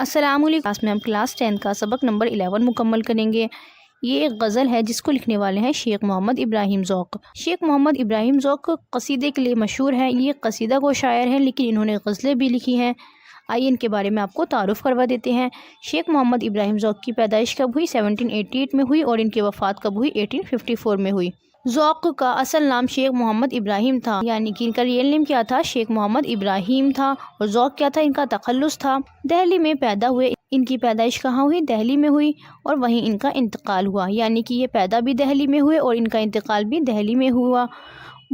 السلام علیکم کلاس میں ہم کلاس 10 کا سبق نمبر 11 مکمل کریں گے۔ یہ ایک غزل ہے جس کو لکھنے والے ہیں شیخ محمد ابراہیم ذوق۔ شیخ محمد ابراہیم ذوق قصیدے کے لیے مشہور ہیں۔ یہ قصیدہ گو شاعر ہیں لیکن انہوں نے غزلیں بھی لکھی ہیں۔ آئیے ان کے بارے میں آپ کو تعارف کروا دیتے ہیں۔ شیخ محمد ابراہیم ذوق کی پیدائش کب ہوئی؟ 1788 میں ہوئی اور ان کی وفات کب ہوئی؟ 1854 میں ہوئی۔ ذوق کا اصل نام شیخ محمد ابراہیم تھا، یعنی کہ ان کا ریئل نیم کیا تھا؟ شیخ محمد ابراہیم تھا، اور ذوق کیا تھا؟ ان کا تخلص تھا۔ دہلی میں پیدا ہوئے۔ ان کی پیدائش کہاں ہوئی؟ دہلی میں ہوئی، اور وہیں ان کا انتقال ہوا، یعنی کہ یہ پیدا بھی دہلی میں ہوئے اور ان کا انتقال بھی دہلی میں ہوا۔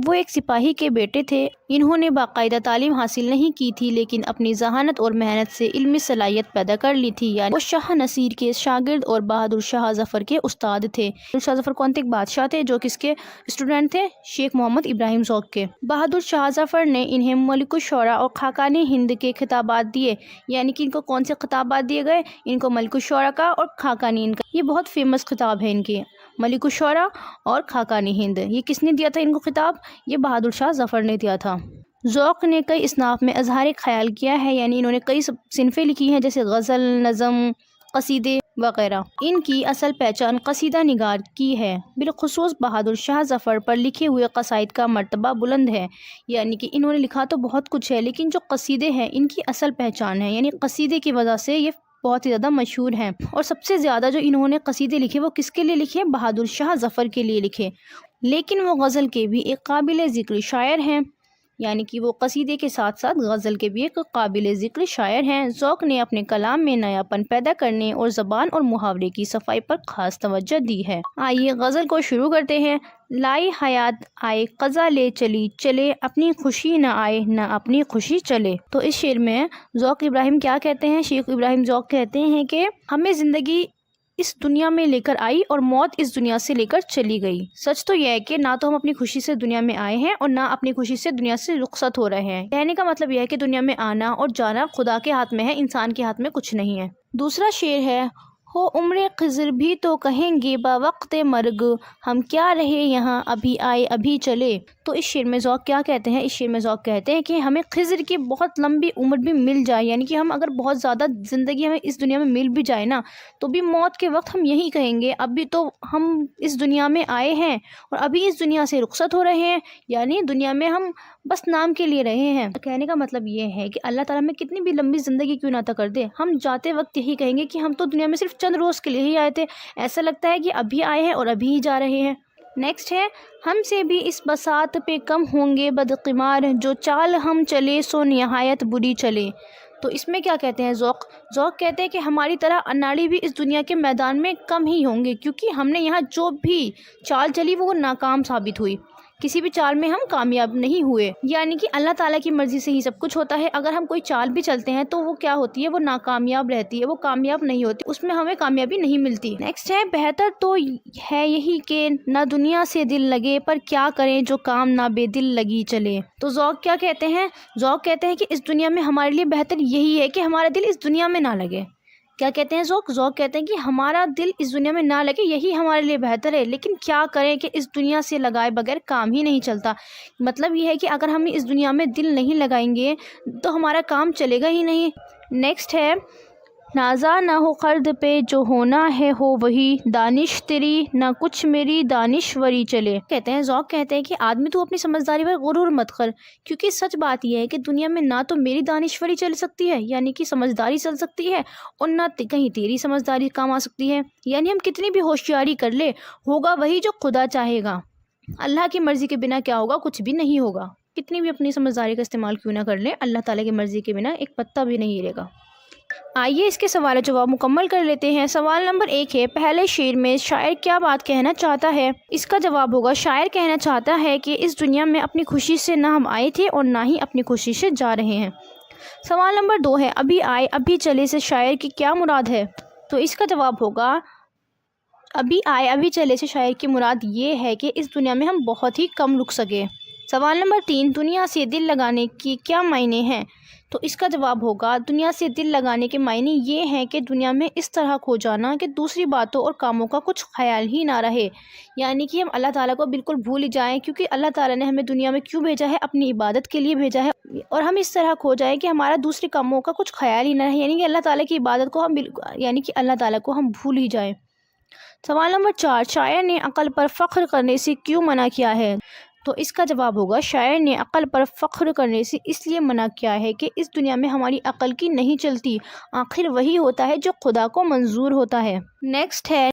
وہ ایک سپاہی کے بیٹے تھے۔ انہوں نے باقاعدہ تعلیم حاصل نہیں کی تھی لیکن اپنی ذہانت اور محنت سے علمی صلاحیت پیدا کر لی تھی، یعنی وہ شاہ نصیر کے شاگرد اور بہادر شاہ ظفر کے استاد تھے۔ شاہ ظفر کون تھے؟ ایک بادشاہ تھے جو کس کے اسٹوڈنٹ تھے؟ شیخ محمد ابراہیم ذوق کے۔ بہادر شاہ ظفر نے انہیں ملک الشعراء اور خاقان ہند کے خطابات دیے، یعنی کہ ان کو کون سے خطابات دیے گئے؟ ان کو ملک الشعراء کا اور خاقان ہند کا۔ یہ بہت فیمس خطاب ہے ان کے، ملک الشعراء اور خاقان ہند۔ یہ کس نے دیا تھا ان کو خطاب؟ یہ بہادر شاہ ظفر نے دیا تھا۔ ذوق نے کئی اصناف میں اظہار خیال کیا ہے، یعنی انہوں نے کئی صنفیں لکھی ہیں جیسے غزل، نظم، قصیدے وغیرہ۔ ان کی اصل پہچان قصیدہ نگار کی ہے۔ بالخصوص بہادر شاہ ظفر پر لکھے ہوئے قصائد کا مرتبہ بلند ہے، یعنی کہ انہوں نے لکھا تو بہت کچھ ہے لیکن جو قصیدے ہیں ان کی اصل پہچان ہے، یعنی قصیدے کی وجہ سے یہ بہت ہی زیادہ مشہور ہیں۔ اور سب سے زیادہ جو انہوں نے قصیدے لکھے وہ کس کے لیے لکھے؟ بہادر شاہ ظفر کے لیے لکھے۔ لیکن وہ غزل کے بھی ایک قابل ذکر شاعر ہیں، یعنی کہ وہ قصیدے کے ساتھ ساتھ غزل کے بھی ایک قابل ذکر شاعر ہیں۔ ذوق نے اپنے کلام میں نیا پن پیدا کرنے اور زبان اور محاورے کی صفائی پر خاص توجہ دی ہے۔ آئیے غزل کو شروع کرتے ہیں۔ لائی حیات آئے قضا لے چلی چلے، اپنی خوشی نہ آئے نہ اپنی خوشی چلے۔ تو اس شعر میں ذوق ابراہیم کیا کہتے ہیں؟ شیخ ابراہیم ذوق کہتے ہیں کہ ہمیں زندگی اس دنیا میں لے کر آئی اور موت اس دنیا سے لے کر چلی گئی۔ سچ تو یہ ہے کہ نہ تو ہم اپنی خوشی سے دنیا میں آئے ہیں اور نہ اپنی خوشی سے دنیا سے رخصت ہو رہے ہیں۔ کہنے کا مطلب یہ ہے کہ دنیا میں آنا اور جانا خدا کے ہاتھ میں ہے، انسان کے ہاتھ میں کچھ نہیں ہے۔ دوسرا شعر ہے، ہو عمر خضر بھی تو کہیں گے با وقت مرگ، ہم کیا رہے یہاں ابھی آئے ابھی چلے۔ تو اس شعر میں ذوق کیا کہتے ہیں؟ اس شعر میں ذوق کہتے ہیں کہ ہمیں خضر کی بہت لمبی عمر بھی مل جائے، یعنی کہ ہم اگر بہت زیادہ زندگی ہمیں اس دنیا میں مل بھی جائے نا تو بھی موت کے وقت ہم یہی کہیں گے ابھی تو ہم اس دنیا میں آئے ہیں اور ابھی اس دنیا سے رخصت ہو رہے ہیں، یعنی دنیا میں ہم بس نام کے لیے رہے ہیں۔ کہنے کا مطلب یہ ہے کہ اللہ تعالیٰ میں کتنی بھی لمبی زندگی کیوں نہ عطا کر دے، ہم جاتے وقت یہی کہیں گے کہ ہم تو دنیا میں صرف چند روز کے لیے ہی آئے تھے، ایسا لگتا ہے کہ ابھی آئے ہیں اور ابھی ہی جا رہے ہیں۔ نیکسٹ ہے، ہم سے بھی اس بساط پہ کم ہوں گے بدقمار، جو چال ہم چلے سو نہایت بری چلے۔ تو اس میں کیا کہتے ہیں ذوق کہتے ہیں کہ ہماری طرح اناڑی بھی اس دنیا کے میدان میں کم ہی ہوں گے، کیونکہ ہم نے یہاں جو بھی چال چلی وہ ناکام ثابت ہوئی، کسی بھی چال میں ہم کامیاب نہیں ہوئے، یعنی کہ اللہ تعالیٰ کی مرضی سے ہی سب کچھ ہوتا ہے۔ اگر ہم کوئی چال بھی چلتے ہیں تو وہ کیا ہوتی ہے؟ وہ ناکامیاب رہتی ہے، وہ کامیاب نہیں ہوتی، اس میں ہمیں کامیابی نہیں ملتی۔ نیکسٹ ہے، بہتر تو ہے یہی کہ نہ دنیا سے دل لگے، پر کیا کریں جو کام نہ بے دل لگی چلے۔ تو ذوق کیا کہتے ہیں؟ ذوق کہتے ہیں کہ اس دنیا میں ہمارے لیے بہتر یہی ہے کہ ہمارا دل اس دنیا میں نہ لگے۔ کیا کہتے ہیں ذوق کہتے ہیں کہ ہمارا دل اس دنیا میں نہ لگے یہی ہمارے لیے بہتر ہے، لیکن کیا کریں کہ اس دنیا سے لگائے بغیر کام ہی نہیں چلتا۔ مطلب یہ ہے کہ اگر ہم اس دنیا میں دل نہیں لگائیں گے تو ہمارا کام چلے گا ہی نہیں۔ نیکسٹ ہے، نازا نہ ہو خرد پہ جو ہونا ہے ہو وہی، دانش تیری نہ کچھ میری دانشوری چلے۔ کہتے ہیں ذوق کہتے ہیں کہ آدمی تو اپنی سمجھداری پر غرور مت کر، کیونکہ سچ بات یہ ہے کہ دنیا میں نہ تو میری دانشوری چل سکتی ہے، یعنی کہ سمجھداری چل سکتی ہے، اور نہ کہیں تیری سمجھداری کام آ سکتی ہے، یعنی ہم کتنی بھی ہوشیاری کر لے ہوگا وہی جو خدا چاہے گا۔ اللہ کی مرضی کے بنا کیا ہوگا؟ کچھ بھی نہیں ہوگا۔ کتنی بھی اپنی سمجھداری کا استعمال کیوں نہ کر لیں، اللہ تعالیٰ کی مرضی کے بنا ایک پتا بھی نہیں ہلے گا۔ آئیے اس کے سوال جواب مکمل کر لیتے ہیں۔ سوال نمبر 1 ہے، پہلے شعر میں شاعر کیا بات کہنا چاہتا ہے؟ اس کا جواب ہوگا، شاعر کہنا چاہتا ہے کہ اس دنیا میں اپنی خوشی سے نہ ہم آئے تھے اور نہ ہی اپنی خوشی سے جا رہے ہیں۔ سوال نمبر 2 ہے، ابھی آئے ابھی چلے سے شاعر کی کیا مراد ہے؟ تو اس کا جواب ہوگا، ابھی آئے ابھی چلے سے شاعر کی مراد یہ ہے کہ اس دنیا میں ہم بہت ہی کم رک سکے۔ سوال نمبر 3، دنیا سے دل لگانے کی کیا معنی ہیں؟ تو اس کا جواب ہوگا دنیا سے دل لگانے کے معنی یہ ہیں کہ دنیا میں اس طرح کھو جانا کہ دوسری باتوں اور کاموں کا کچھ خیال ہی نہ رہے، یعنی کہ ہم اللہ تعالیٰ کو بالکل بھول ہی جائیں، کیونکہ اللہ تعالیٰ نے ہمیں دنیا میں کیوں بھیجا ہے؟ اپنی عبادت کے لیے بھیجا ہے، اور ہم اس طرح کھو جائیں کہ ہمارا دوسرے کاموں کا کچھ خیال ہی نہ رہے، یعنی کہ اللہ تعالیٰ کی عبادت کو اللہ تعالیٰ کو ہم بھول ہی جائیں۔ سوال نمبر 4، شاعر نے عقل پر فخر کرنے سے کیوں منع کیا ہے؟ تو اس کا جواب ہوگا شاعر نے عقل پر فخر کرنے سے اس لیے منع کیا ہے کہ اس دنیا میں ہماری عقل کی نہیں چلتی، آخر وہی ہوتا ہے جو خدا کو منظور ہوتا ہے۔ نیکسٹ ہے